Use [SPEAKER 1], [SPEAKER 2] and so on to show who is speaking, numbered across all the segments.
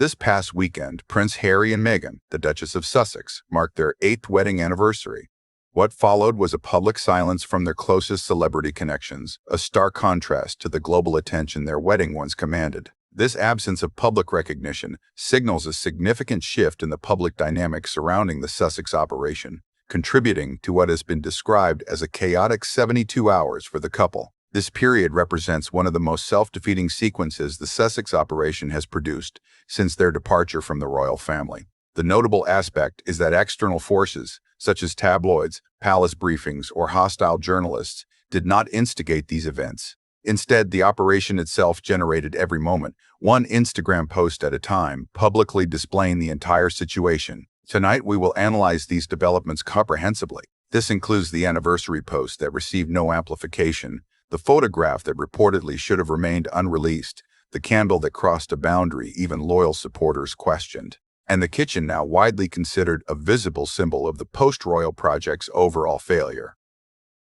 [SPEAKER 1] This past weekend, Prince Harry and Meghan, the Duchess of Sussex, marked their 8th wedding anniversary. What followed was a public silence from their closest celebrity connections, a stark contrast to the global attention their wedding once commanded. This absence of public recognition signals a significant shift in the public dynamic surrounding the Sussex operation, contributing to what has been described as a chaotic 72 hours for the couple. This period represents one of the most self-defeating sequences the Sussex operation has produced since their departure from the royal family. The notable aspect is that external forces, such as tabloids, palace briefings, or hostile journalists, did not instigate these events. Instead, the operation itself generated every moment, one Instagram post at a time, publicly displaying the entire situation. Tonight, we will analyze these developments comprehensively. This includes the anniversary post that received no amplification, the photograph that reportedly should have remained unreleased, the candle that crossed a boundary even loyal supporters questioned, and the kitchen now widely considered a visible symbol of the post-royal project's overall failure.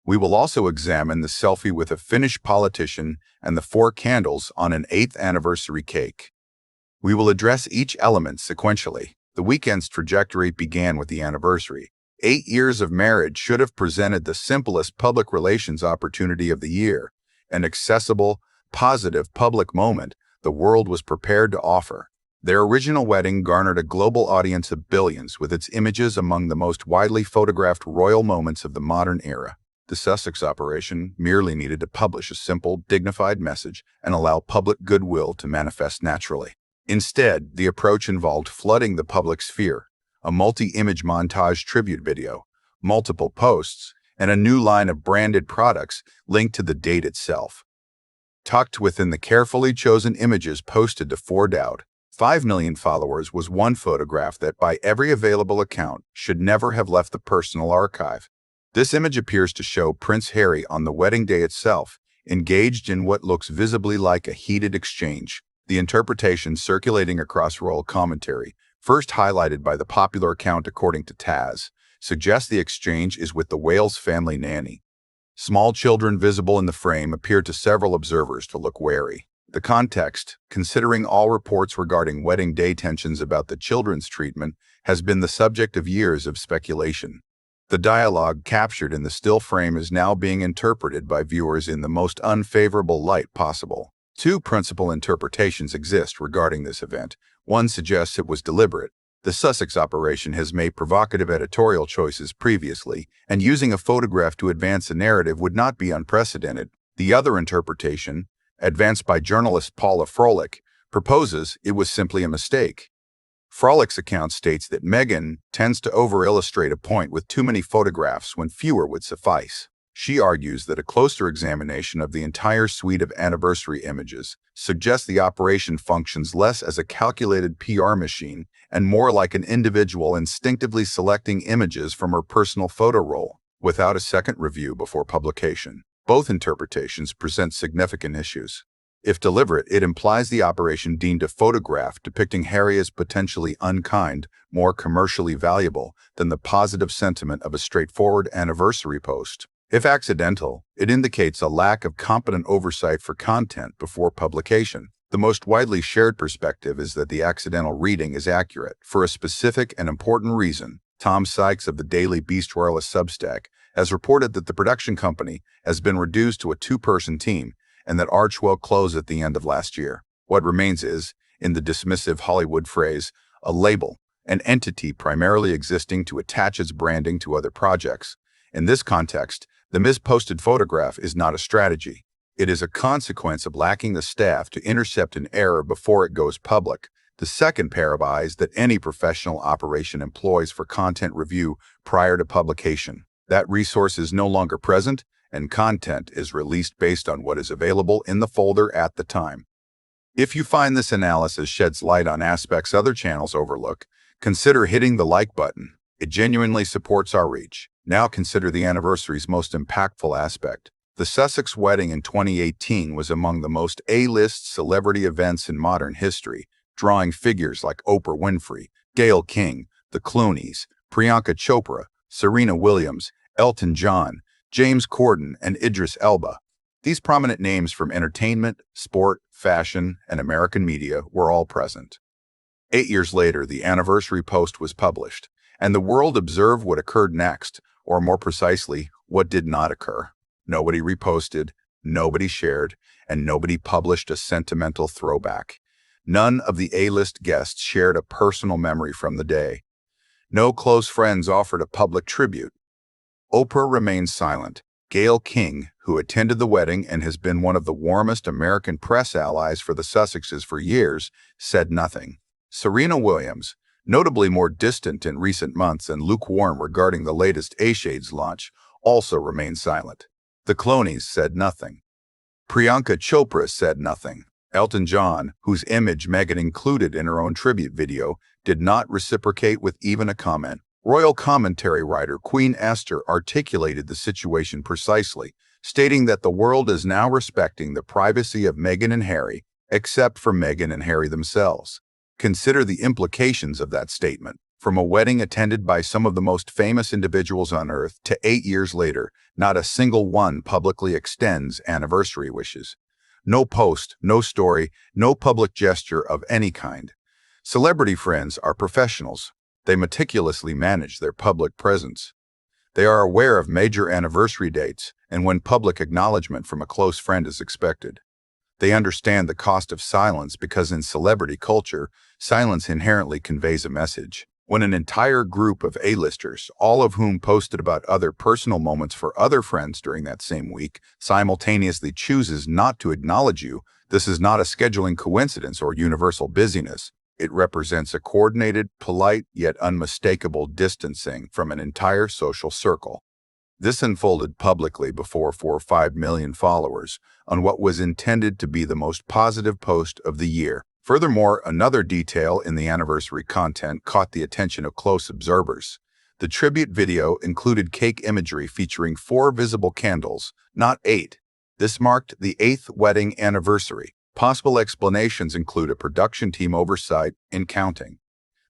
[SPEAKER 1] We will also examine the selfie with a Finnish politician and the 4 candles on an 8th anniversary cake. We will address each element sequentially. The weekend's trajectory began with the anniversary. 8 years of marriage should have presented the simplest public relations opportunity of the year, an accessible, positive public moment the world was prepared to offer. Their original wedding garnered a global audience of billions, with its images among the most widely photographed royal moments of the modern era. The Sussex operation merely needed to publish a simple, dignified message and allow public goodwill to manifest naturally. Instead, the approach involved flooding the public sphere, a multi-image montage tribute video, multiple posts, and a new line of branded products linked to the date itself. Tucked within the carefully chosen images posted to 5 million followers was one photograph that, by every available account, should never have left the personal archive. This image appears to show Prince Harry on the wedding day itself, engaged in what looks visibly like a heated exchange. The interpretation circulating across royal commentary, first highlighted by the popular account according to Taz, suggests the exchange is with the Wales family nanny. Small children visible in the frame appear to several observers to look wary. The context, considering all reports regarding wedding day tensions about the children's treatment, has been the subject of years of speculation. The dialogue captured in the still frame is now being interpreted by viewers in the most unfavorable light possible. 2 principal interpretations exist regarding this event. One suggests it was deliberate. The Sussex operation has made provocative editorial choices previously, and using a photograph to advance a narrative would not be unprecedented. The other interpretation, advanced by journalist Paula Froelich, proposes it was simply a mistake. Froelich's account states that Meghan tends to over-illustrate a point with too many photographs when fewer would suffice. She argues that a closer examination of the entire suite of anniversary images suggests the operation functions less as a calculated PR machine and more like an individual instinctively selecting images from her personal photo roll, without a second review before publication. Both interpretations present significant issues. If deliberate, it implies the operation deemed a photograph depicting Harry as potentially unkind more commercially valuable than the positive sentiment of a straightforward anniversary post. If accidental, it indicates a lack of competent oversight for content before publication. The most widely shared perspective is that the accidental reading is accurate for a specific and important reason. Tom Sykes of the Daily Beast Royalist Substack has reported that the production company has been reduced to a 2-person team and that Archwell closed at the end of last year. What remains is, in the dismissive Hollywood phrase, a label, an entity primarily existing to attach its branding to other projects. In this context, the misposted photograph is not a strategy. It is a consequence of lacking the staff to intercept an error before it goes public, the second pair of eyes that any professional operation employs for content review prior to publication. That resource is no longer present, and content is released based on what is available in the folder at the time. If you find this analysis sheds light on aspects other channels overlook, consider hitting the like button. It genuinely supports our reach. Now consider the anniversary's most impactful aspect. The Sussex wedding in 2018 was among the most A-list celebrity events in modern history, drawing figures like Oprah Winfrey, Gayle King, the Clooneys, Priyanka Chopra, Serena Williams, Elton John, James Corden, and Idris Elba. These prominent names from entertainment, sport, fashion, and American media were all present. 8 years later, the anniversary post was published, and the world observed what occurred next, or more precisely, what did not occur. Nobody reposted, nobody shared, and nobody published a sentimental throwback. None of the A-list guests shared a personal memory from the day. No close friends offered a public tribute. Oprah remained silent. Gayle King, who attended the wedding and has been one of the warmest American press allies for the Sussexes for years, said nothing. Serena Williams, notably more distant in recent months and lukewarm regarding the latest A-Shades launch, also remained silent. The Clooneys said nothing. Priyanka Chopra said nothing. Elton John, whose image Meghan included in her own tribute video, did not reciprocate with even a comment. Royal commentary writer Queen Esther articulated the situation precisely, stating that the world is now respecting the privacy of Meghan and Harry, except for Meghan and Harry themselves. Consider the implications of that statement. From a wedding attended by some of the most famous individuals on Earth to 8 years later, not a single one publicly extends anniversary wishes. No post, no story, no public gesture of any kind. Celebrity friends are professionals. They meticulously manage their public presence. They are aware of major anniversary dates and when public acknowledgment from a close friend is expected. They understand the cost of silence because in celebrity culture, silence inherently conveys a message. When an entire group of A-listers, all of whom posted about other personal moments for other friends during that same week, simultaneously chooses not to acknowledge you, this is not a scheduling coincidence or universal busyness. It represents a coordinated, polite, yet unmistakable distancing from an entire social circle. This unfolded publicly before 4 or 5 million followers on what was intended to be the most positive post of the year. Furthermore, another detail in the anniversary content caught the attention of close observers. The tribute video included cake imagery featuring 4 visible candles, not 8. This marked the 8th wedding anniversary. Possible explanations include a production team oversight in counting,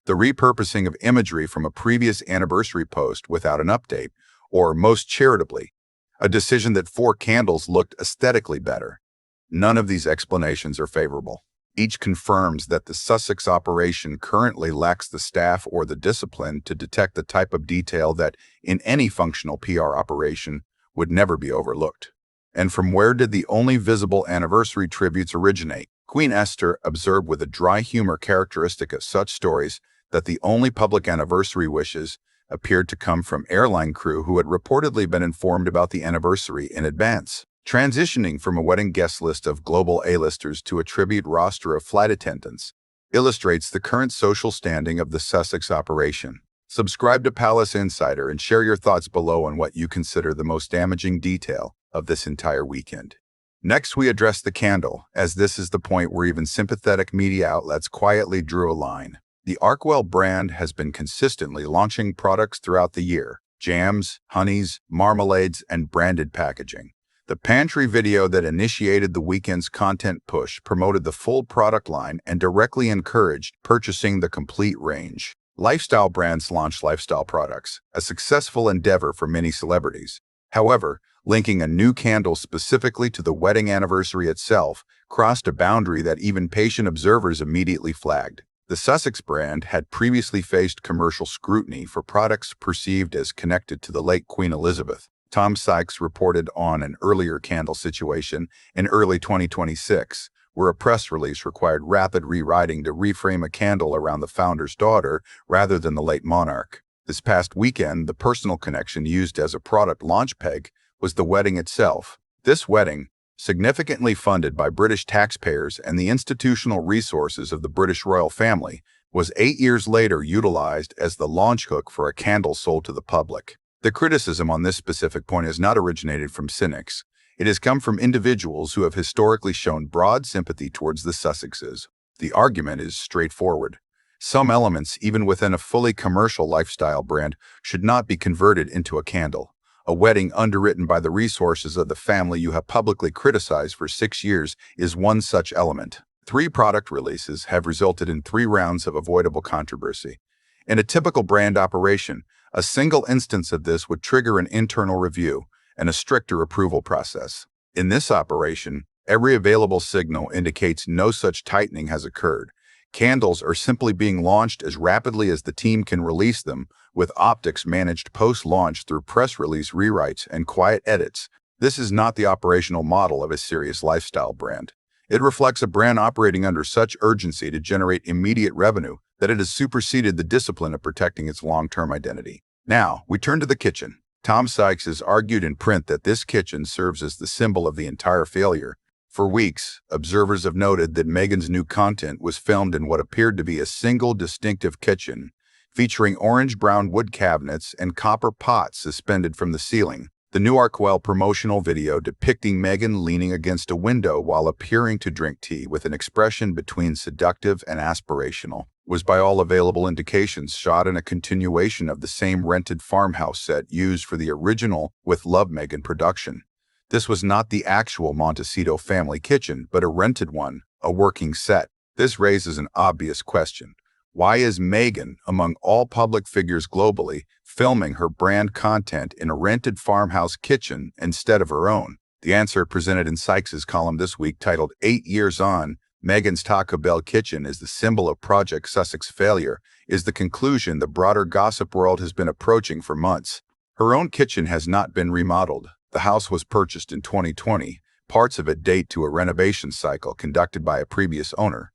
[SPEAKER 1] the repurposing of imagery from a previous anniversary post without an update, or most charitably, a decision that 4 candles looked aesthetically better. None of these explanations are favorable. Each confirms that the Sussex operation currently lacks the staff or the discipline to detect the type of detail that, in any functional PR operation, would never be overlooked. And from where did the only visible anniversary tributes originate? Queen Esther observed with a dry humor characteristic of such stories that the only public anniversary wishes appeared to come from airline crew who had reportedly been informed about the anniversary in advance. Transitioning from a wedding guest list of global A-listers to a tribute roster of flight attendants illustrates the current social standing of the Sussex operation. Subscribe to Palace Insider and share your thoughts below on what you consider the most damaging detail of this entire weekend. Next, we address the candle, as this is the point where even sympathetic media outlets quietly drew a line. The Arkwell brand has been consistently launching products throughout the year: jams, honeys, marmalades, and branded packaging. The pantry video that initiated the weekend's content push promoted the full product line and directly encouraged purchasing the complete range. Lifestyle brands launch lifestyle products, a successful endeavor for many celebrities. However, linking a new candle specifically to the wedding anniversary itself crossed a boundary that even patient observers immediately flagged. The Sussex brand had previously faced commercial scrutiny for products perceived as connected to the late Queen Elizabeth. Tom Sykes reported on an earlier candle situation in early 2026, where a press release required rapid rewriting to reframe a candle around the founder's daughter rather than the late monarch. This past weekend, the personal connection used as a product launch peg was the wedding itself. This wedding, significantly funded by British taxpayers and the institutional resources of the British royal family, was 8 years later utilized as the launch hook for a candle sold to the public. The criticism on this specific point has not originated from cynics. It has come from individuals who have historically shown broad sympathy towards the Sussexes. The argument is straightforward. Some elements, even within a fully commercial lifestyle brand, should not be converted into a candle. A wedding underwritten by the resources of the family you have publicly criticized for 6 years is one such element. 3 product releases have resulted in 3 rounds of avoidable controversy. In a typical brand operation, a single instance of this would trigger an internal review and a stricter approval process. In this operation, every available signal indicates no such tightening has occurred. Candles are simply being launched as rapidly as the team can release them, with optics managed post-launch through press release rewrites and quiet edits. This is not the operational model of a serious lifestyle brand. It reflects a brand operating under such urgency to generate immediate revenue that it has superseded the discipline of protecting its long-term identity. Now, we turn to the kitchen. Tom Sykes has argued in print that this kitchen serves as the symbol of the entire failure. For weeks, observers have noted that Meghan's new content was filmed in what appeared to be a single distinctive kitchen, featuring orange-brown wood cabinets and copper pots suspended from the ceiling. The new Markle promotional video depicting Meghan leaning against a window while appearing to drink tea with an expression between seductive and aspirational was by all available indications shot in a continuation of the same rented farmhouse set used for the original With Love Meghan production. This was not the actual Montecito family kitchen, but a rented one, a working set. This raises an obvious question. Why is Meghan, among all public figures globally, filming her brand content in a rented farmhouse kitchen instead of her own? The answer presented in Sykes' column this week titled 8 Years On, Meghan's Taco Bell kitchen is the symbol of Project Sussex failure, is the conclusion the broader gossip world has been approaching for months. Her own kitchen has not been remodeled. The house was purchased in 2020. Parts of it date to a renovation cycle conducted by a previous owner.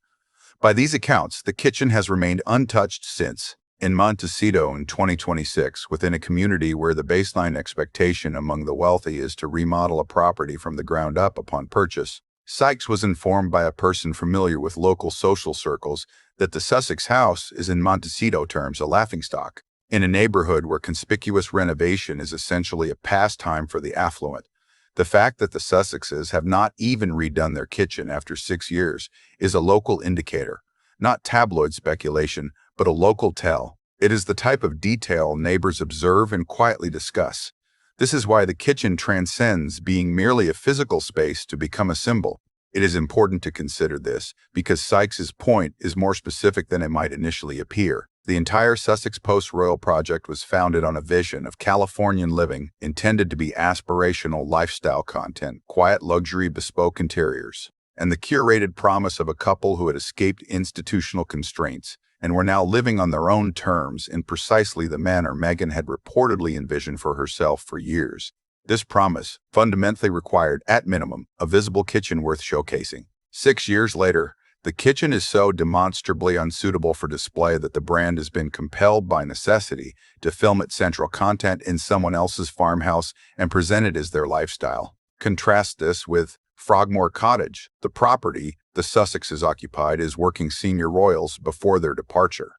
[SPEAKER 1] By these accounts, the kitchen has remained untouched since. In Montecito in 2026, within a community where the baseline expectation among the wealthy is to remodel a property from the ground up upon purchase, Sykes was informed by a person familiar with local social circles that the Sussex house is in Montecito terms a laughingstock. In a neighborhood where conspicuous renovation is essentially a pastime for the affluent, the fact that the Sussexes have not even redone their kitchen after 6 years is a local indicator, not tabloid speculation, but a local tell. It is the type of detail neighbors observe and quietly discuss. This is why the kitchen transcends being merely a physical space to become a symbol. It is important to consider this because Sykes' point is more specific than it might initially appear. The entire Sussex Post-Royal project was founded on a vision of Californian living intended to be aspirational lifestyle content, quiet luxury bespoke interiors, and the curated promise of a couple who had escaped institutional constraints and were now living on their own terms in precisely the manner Meghan had reportedly envisioned for herself for years. This promise fundamentally required, at minimum, a visible kitchen worth showcasing. 6 years later, the kitchen is so demonstrably unsuitable for display that the brand has been compelled by necessity to film its central content in someone else's farmhouse and present it as their lifestyle. Contrast this with Frogmore Cottage, the property the Sussexes occupied as working senior royals before their departure.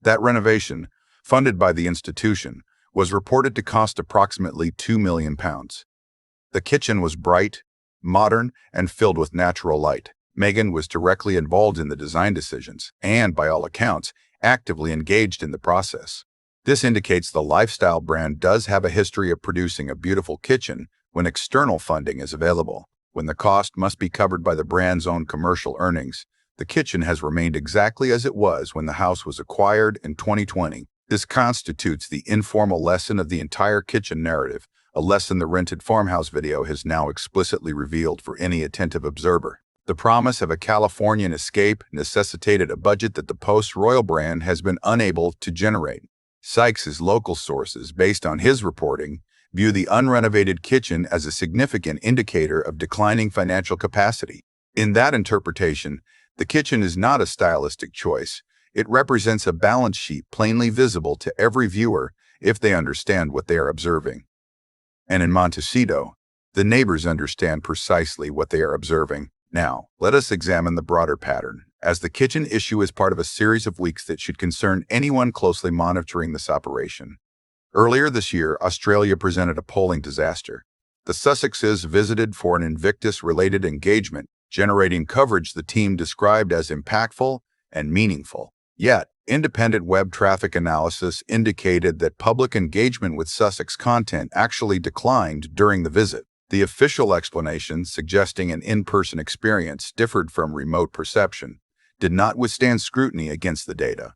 [SPEAKER 1] That renovation, funded by the institution, was reported to cost approximately £2 million. The kitchen was bright, modern, and filled with natural light. Meghan was directly involved in the design decisions and, by all accounts, actively engaged in the process. This indicates the lifestyle brand does have a history of producing a beautiful kitchen when external funding is available. When the cost must be covered by the brand's own commercial earnings, the kitchen has remained exactly as it was when the house was acquired in 2020. This constitutes the informal lesson of the entire kitchen narrative, a lesson the rented farmhouse video has now explicitly revealed for any attentive observer. The promise of a Californian escape necessitated a budget that the post-royal brand has been unable to generate. Sykes' local sources, based on his reporting, view the unrenovated kitchen as a significant indicator of declining financial capacity. In that interpretation, the kitchen is not a stylistic choice. It represents a balance sheet plainly visible to every viewer if they understand what they are observing. And in Montecito, the neighbors understand precisely what they are observing. Now, let us examine the broader pattern, as the kitchen issue is part of a series of weeks that should concern anyone closely monitoring this operation. Earlier this year, Australia presented a polling disaster. The Sussexes visited for an Invictus-related engagement, generating coverage the team described as impactful and meaningful. Yet, independent web traffic analysis indicated that public engagement with Sussex content actually declined during the visit. The official explanation, suggesting an in-person experience differed from remote perception, did not withstand scrutiny against the data.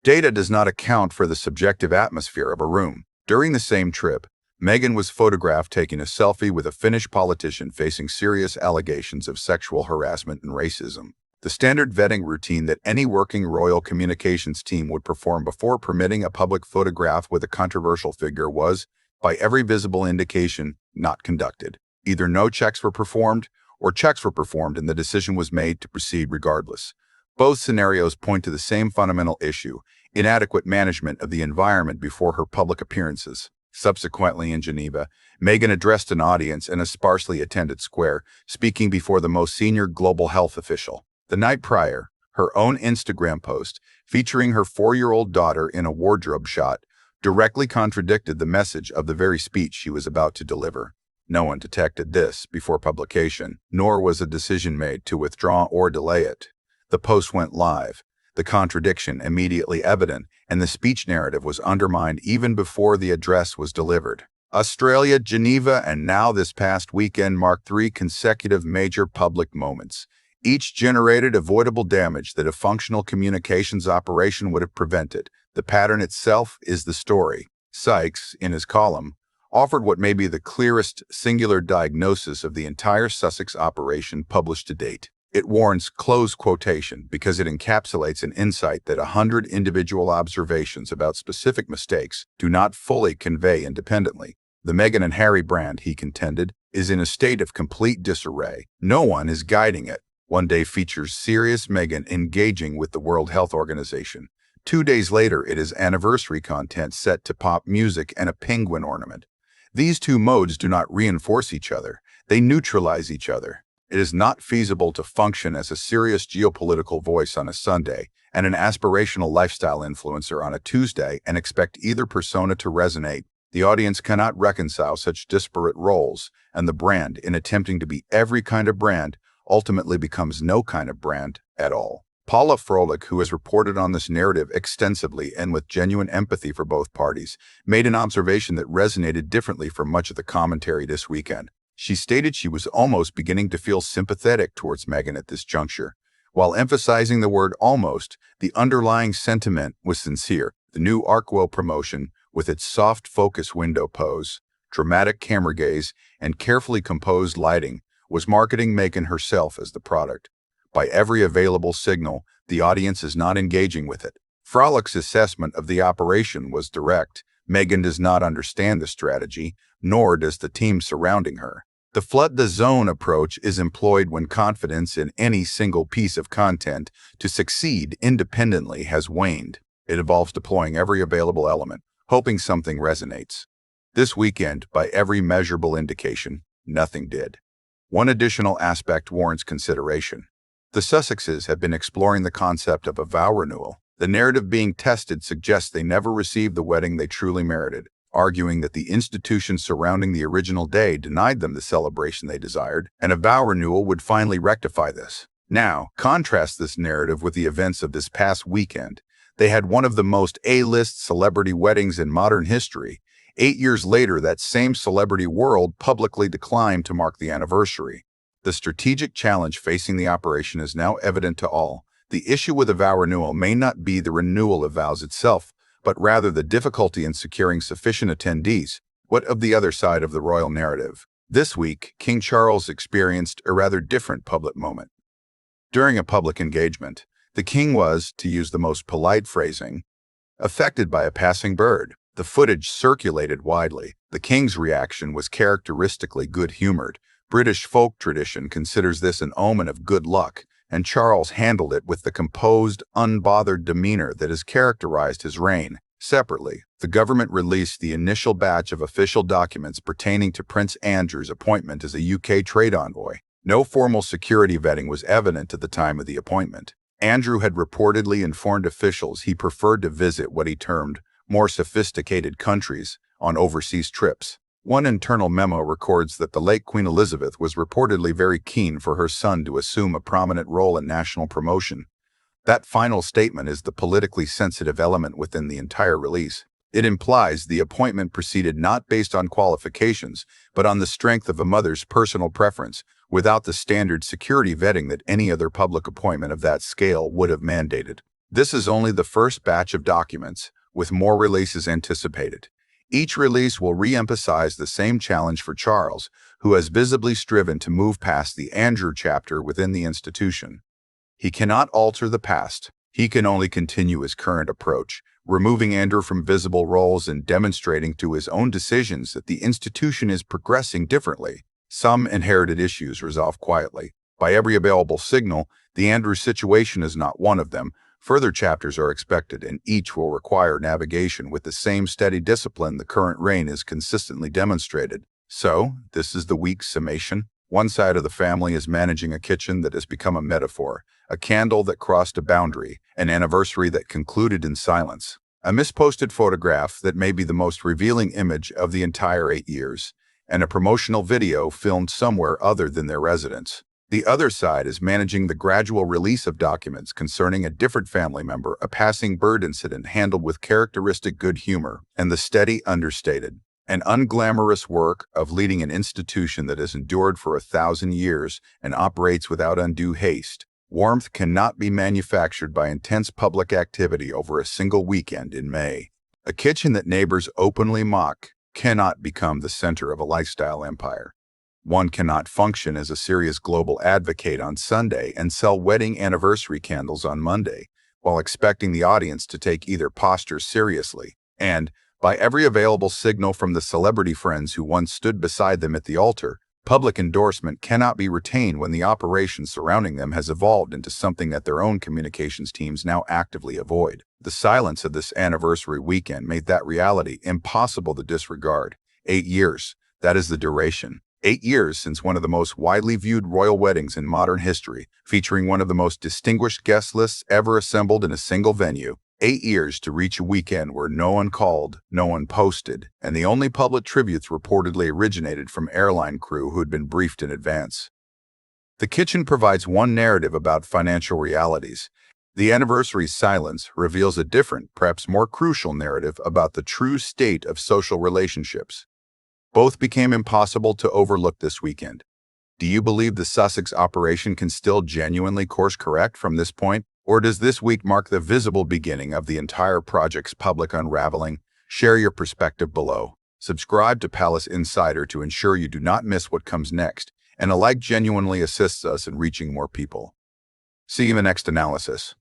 [SPEAKER 1] Data does not account for the subjective atmosphere of a room. During the same trip, Meghan was photographed taking a selfie with a Finnish politician facing serious allegations of sexual harassment and racism. The standard vetting routine that any working royal communications team would perform before permitting a public photograph with a controversial figure was, by every visible indication, not conducted. Either no checks were performed, or checks were performed and the decision was made to proceed regardless. Both scenarios point to the same fundamental issue: inadequate management of the environment before her public appearances. Subsequently, in Geneva, Meghan addressed an audience in a sparsely attended square, speaking before the most senior global health official. The night prior, her own Instagram post, featuring her 4-year-old daughter in a wardrobe shot, directly contradicted the message of the very speech she was about to deliver. No one detected this before publication, nor was a decision made to withdraw or delay it. The post went live, the contradiction immediately evident, and the speech narrative was undermined even before the address was delivered. Australia, Geneva, and now this past weekend marked 3 consecutive major public moments. Each generated avoidable damage that a functional communications operation would have prevented. The pattern itself is the story. Sykes, in his column, offered what may be the clearest singular diagnosis of the entire Sussex operation published to date. It warrants close quotation because it encapsulates an insight that 100 individual observations about specific mistakes do not fully convey independently. The Meghan and Harry brand, he contended, is in a state of complete disarray. No one is guiding it. One day features serious Meghan engaging with the World Health Organization. 2 days later, it is anniversary content set to pop music and a penguin ornament. These two modes do not reinforce each other. They neutralize each other. It is not feasible to function as a serious geopolitical voice on a Sunday and an aspirational lifestyle influencer on a Tuesday and expect either persona to resonate. The audience cannot reconcile such disparate roles, and the brand, in attempting to be every kind of brand, ultimately becomes no kind of brand at all. Paula Froelich, who has reported on this narrative extensively and with genuine empathy for both parties, made an observation that resonated differently from much of the commentary this weekend. She stated she was almost beginning to feel sympathetic towards Meghan at this juncture. While emphasizing the word almost, the underlying sentiment was sincere. The new Arkwell promotion, with its soft focus window pose, dramatic camera gaze, and carefully composed lighting, was marketing Meghan herself as the product. By every available signal, the audience is not engaging with it. Frolich's assessment of the operation was direct. Meghan does not understand the strategy, nor does the team surrounding her. The flood the zone approach is employed when confidence in any single piece of content to succeed independently has waned. It involves deploying every available element, hoping something resonates. This weekend, by every measurable indication, nothing did. One additional aspect warrants consideration. The Sussexes have been exploring the concept of a vow renewal. The narrative being tested suggests they never received the wedding they truly merited, arguing that the institutions surrounding the original day denied them the celebration they desired, and a vow renewal would finally rectify this. Now, contrast this narrative with the events of this past weekend. They had one of the most A-list celebrity weddings in modern history. 8 years later, that same celebrity world publicly declined to mark the anniversary. The strategic challenge facing the operation is now evident to all. The issue with a vow renewal may not be the renewal of vows itself, but rather the difficulty in securing sufficient attendees. What of the other side of the royal narrative? This week, King Charles experienced a rather different public moment. During a public engagement, the king was, to use the most polite phrasing, affected by a passing bird. The footage circulated widely. The king's reaction was characteristically good-humored. British folk tradition considers this an omen of good luck, and Charles handled it with the composed, unbothered demeanor that has characterized his reign. Separately, the government released the initial batch of official documents pertaining to Prince Andrew's appointment as a UK trade envoy. No formal security vetting was evident at the time of the appointment. Andrew had reportedly informed officials he preferred to visit what he termed more sophisticated countries on overseas trips. One internal memo records that the late Queen Elizabeth was reportedly very keen for her son to assume a prominent role in national promotion. That final statement is the politically sensitive element within the entire release. It implies the appointment proceeded not based on qualifications, but on the strength of a mother's personal preference, without the standard security vetting that any other public appointment of that scale would have mandated. This is only the first batch of documents, with more releases anticipated. Each release will re-emphasize the same challenge for Charles, who has visibly striven to move past the Andrew chapter within the institution. He cannot alter the past. He can only continue his current approach, removing Andrew from visible roles and demonstrating through his own decisions that the institution is progressing differently. Some inherited issues resolve quietly. By every available signal, the Andrew situation is not one of them. Further chapters are expected, and each will require navigation with the same steady discipline the current reign has consistently demonstrated. So, this is the week's summation. One side of the family is managing a kitchen that has become a metaphor, a candle that crossed a boundary, an anniversary that concluded in silence, a misposted photograph that may be the most revealing image of the entire 8 years, and a promotional video filmed somewhere other than their residence. The other side is managing the gradual release of documents concerning a different family member, a passing bird incident handled with characteristic good humor, and the steady, understated, and unglamorous work of leading an institution that has endured for 1,000 years and operates without undue haste. Warmth cannot be manufactured by intense public activity over a single weekend in May. A kitchen that neighbors openly mock cannot become the center of a lifestyle empire. One cannot function as a serious global advocate on Sunday and sell wedding anniversary candles on Monday, while expecting the audience to take either posture seriously. And, by every available signal from the celebrity friends who once stood beside them at the altar, public endorsement cannot be retained when the operation surrounding them has evolved into something that their own communications teams now actively avoid. The silence of this anniversary weekend made that reality impossible to disregard. 8 years, that is the duration. 8 years since one of the most widely viewed royal weddings in modern history, featuring one of the most distinguished guest lists ever assembled in a single venue. 8 years to reach a weekend where no one called, no one posted, and the only public tributes reportedly originated from airline crew who had been briefed in advance. The kitchen provides one narrative about financial realities. The anniversary's silence reveals a different, perhaps more crucial narrative about the true state of social relationships. Both became impossible to overlook this weekend. Do you believe the Sussex operation can still genuinely course correct from this point? Or does this week mark the visible beginning of the entire project's public unraveling? Share your perspective below. Subscribe to Palace Insider to ensure you do not miss what comes next, and a like genuinely assists us in reaching more people. See you in the next analysis.